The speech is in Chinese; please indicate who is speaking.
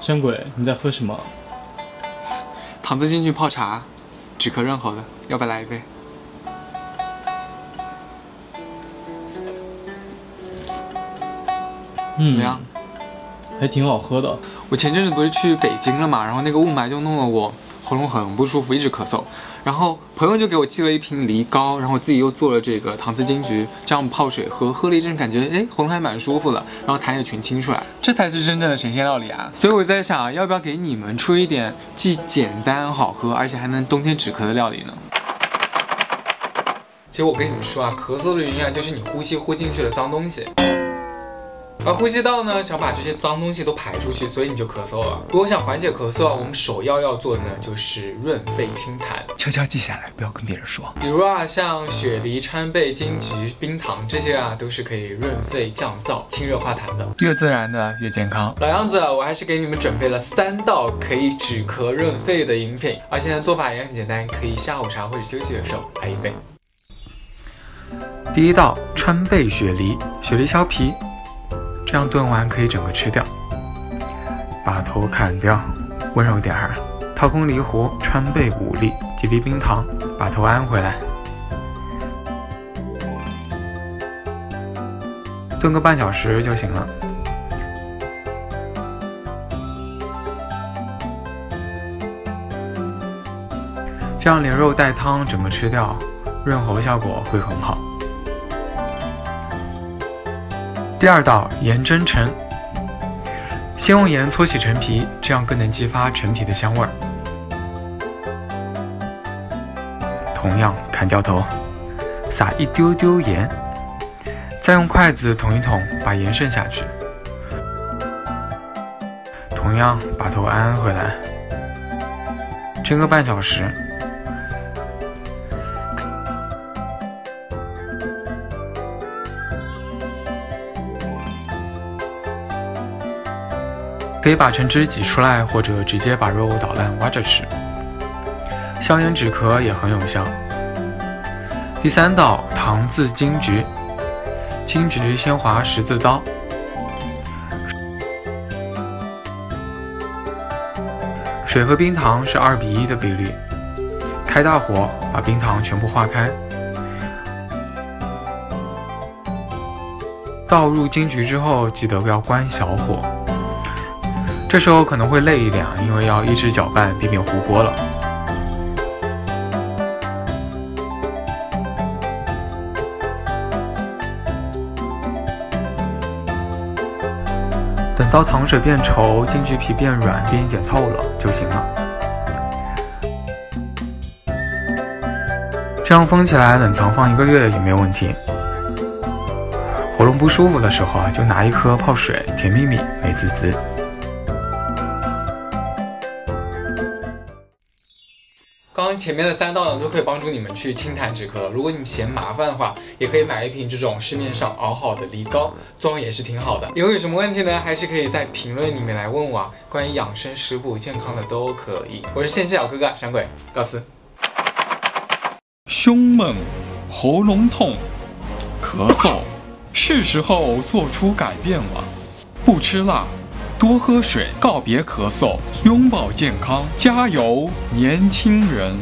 Speaker 1: 山鬼，你在喝什么？
Speaker 2: 糖渍金桔泡茶，止咳润喉的，要不要来一杯？怎么样？
Speaker 1: 还挺好喝的。
Speaker 2: 我前阵子不是去北京了嘛，然后那个雾霾就弄得我喉咙很不舒服，一直咳嗽。然后朋友就给我寄了一瓶梨膏，然后我自己又做了这个糖渍金桔，这样泡水喝，喝了一阵感觉喉咙还蛮舒服的，然后痰也全清出来，这才是真正的神仙料理啊！所以我在想，要不要给你们出一点既简单好喝，而且还能冬天止咳的料理呢？其实我跟你们说啊，咳嗽的原因啊，就是你呼吸呼进去了脏东西。而呼吸道呢，想把这些脏东西都排出去，所以你就咳嗽了。如果想缓解咳嗽啊，我们首要做的呢就是润肺清痰，悄悄记下来，不要跟别人说。比如啊，像雪梨、川贝、金桔、冰糖这些啊，都是可以润肺降燥、清热化痰的。越自然的越健康。老样子，我还是给你们准备了3道可以止咳润肺的饮品，而且呢做法也很简单，可以下午茶或者休息的时候来一杯。第一道，川贝雪梨，雪梨削皮。这样炖完可以整个吃掉，把头砍掉，温柔点儿，掏空梨核，川贝5粒，几粒冰糖，把头安回来，炖个半小时就行了。这样连肉带汤整个吃掉，润喉效果会很好。第二道，盐蒸陈。先用盐搓洗陈皮，这样更能激发陈皮的香味儿。同样砍掉头，撒一丢丢盐，再用筷子捅一捅，把盐渗下去。同样把头安回来，蒸个半小时。可以把橙汁挤出来，或者直接把肉捣烂挖着吃。消炎止咳也很有效。第3道，糖渍金桔。金桔先划10字刀，水和冰糖是2比1的比例。开大火，把冰糖全部化开。倒入金桔之后，记得要关小火。这时候可能会累一点，因为要一直搅拌，避免糊锅了。等到糖水变稠，金桔皮变软，变一点透了就行了。这样封起来，冷藏放1个月也没有问题。喉咙不舒服的时候啊，就拿一颗泡水，甜蜜蜜，美滋滋。刚刚前面的3道呢，都可以帮助你们去清痰止咳。如果你嫌麻烦的话，也可以买一瓶这种市面上熬好的梨膏，装也是挺好的。以后有什么问题呢，还是可以在评论里面来问我啊，关于养生食补、健康的都可以。我是仙气小哥哥闪鬼，告辞。
Speaker 3: 胸闷、喉咙痛、咳嗽，是时候做出改变了。不吃辣，多喝水，告别咳嗽，拥抱健康，加油，年轻人！